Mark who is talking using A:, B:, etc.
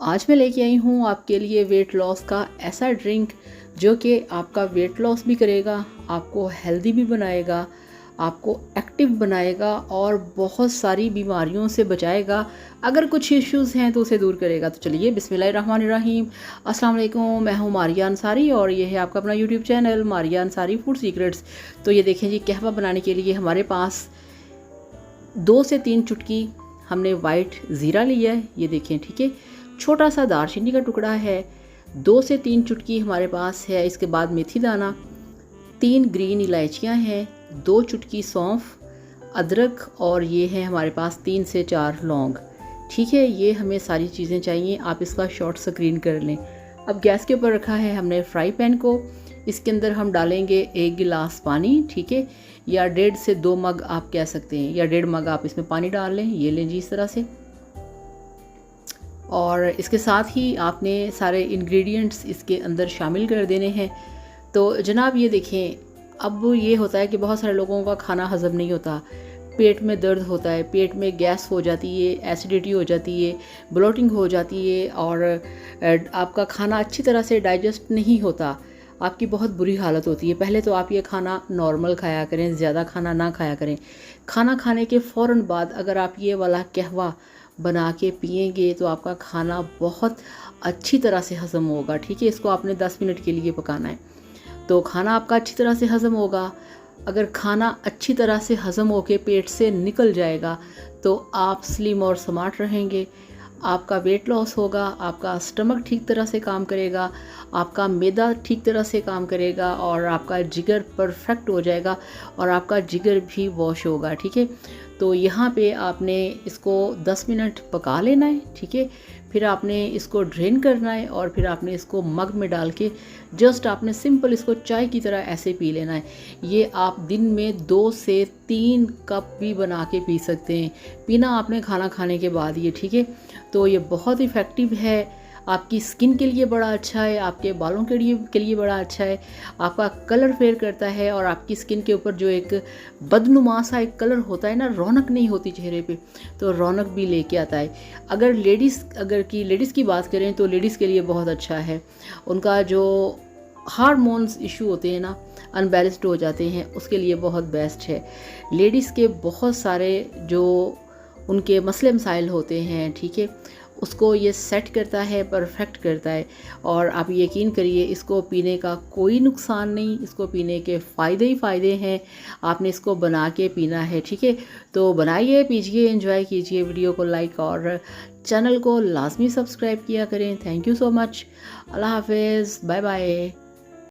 A: आज मैं लेके आई हूँ आपके लिए वेट लॉस का ऐसा ड्रिंक जो कि आपका वेट लॉस भी करेगा, आपको हेल्दी भी बनाएगा, आपको एक्टिव बनाएगा और बहुत सारी बीमारियों से बचाएगा। अगर कुछ इश्यूज़ हैं तो उसे दूर करेगा। तो चलिए बिस्मिल्लाहिर्रहमानिर्रहीम। अस्सलाम वालेकुम, मैं हूँ मारिया अंसारी और ये है आपका अपना YouTube channel Maria Ansari food secrets. तो ये देखें जी, कहवा बनाने के लिए हमारे पास 2 से 3 चुटकी हमने वाइट ज़ीरा लिया है, ये देखें, ठीक है। छोटा सा दालचीनी का टुकड़ा है, 2 से 3 चुटकी हमारे पास है। इसके बाद मेथी दाना, 3 ग्रीन इलायचियाँ हैं, 2 चुटकी सौंफ, अदरक और ये है हमारे पास 3 से 4 लौंग। ठीक है, ये हमें सारी चीज़ें चाहिए। आप इसका शॉर्ट स्क्रीन कर लें। अब गैस के ऊपर रखा है हमने फ्राई पैन को। इसके अंदर हम डालेंगे 1 गिलास पानी, ठीक है, या 1.5 से 2 मग आप कह सकते हैं, या 1.5 मग आप इसमें पानी डाल लें। ये लें जी, इस तरह से। और इसके साथ ही आपने सारे इंग्रेडिएंट्स इसके अंदर शामिल कर देने हैं। तो जनाब ये देखें, अब ये होता है कि बहुत सारे लोगों का खाना हज़म नहीं होता, पेट में दर्द होता है, पेट में गैस हो जाती है, एसिडिटी हो जाती है, ब्लोटिंग हो जाती है और आपका खाना अच्छी तरह से डाइजेस्ट नहीं होता, आपकी बहुत बुरी हालत होती है। पहले तो आप ये खाना नॉर्मल खाया करें, ज़्यादा खाना ना खाया करें। खाना खाने के फ़ौरन बाद अगर आप ये वाला कहवा बना के पिएंगे तो आपका खाना बहुत अच्छी तरह से हज़म होगा, ठीक है। इसको आपने 10 मिनट के लिए पकाना है तो खाना आपका अच्छी तरह से हज़म होगा। अगर खाना अच्छी तरह से हज़म होके पेट से निकल जाएगा तो आप स्लिम और स्मार्ट रहेंगे, आपका वेट लॉस होगा, आपका स्टमक ठीक तरह से काम करेगा, आपका मैदा ठीक तरह से काम करेगा और आपका जिगर परफेक्ट हो जाएगा और आपका जिगर भी वॉश होगा, ठीक है। तो यहाँ पे आपने इसको 10 मिनट पका लेना है, ठीक है। फिर आपने इसको ड्रेन करना है और फिर आपने इसको मग में डाल के जस्ट आपने सिंपल इसको चाय की तरह ऐसे पी लेना है। ये आप दिन में 2 से 3 कप भी बना के पी सकते हैं, पीना आपने खाना खाने के बाद ये, ठीक है। तो ये बहुत इफ़ेक्टिव है, आपकी स्किन के लिए बड़ा अच्छा है, आपके बालों के लिए बड़ा अच्छा है, आपका कलर फेयर करता है और आपकी स्किन के ऊपर जो एक बदनुमा सा एक कलर होता है ना, रौनक नहीं होती चेहरे पे, तो रौनक भी लेके आता है। अगर लेडीज़ की बात करें तो लेडीज़ के लिए बहुत अच्छा है। उनका जो हार्मोन्स इशू होते हैं ना, अनबैलेंस्ड हो जाते हैं, उसके लिए बहुत बेस्ट है। लेडीज़ के बहुत सारे जो उनके मसले मसाइल होते हैं, ठीक है, उसको ये सेट करता है, परफेक्ट करता है। और आप यकीन करिए, इसको पीने का कोई नुकसान नहीं, इसको पीने के फ़ायदे ही फ़ायदे हैं। आपने इसको बना के पीना है, ठीक है। तो बनाइए, पीजिए, एंजॉय कीजिए। वीडियो को लाइक और चैनल को लाजमी सब्सक्राइब किया करें। Thank you so much. अल्लाह हाफिज़, बाय बाय।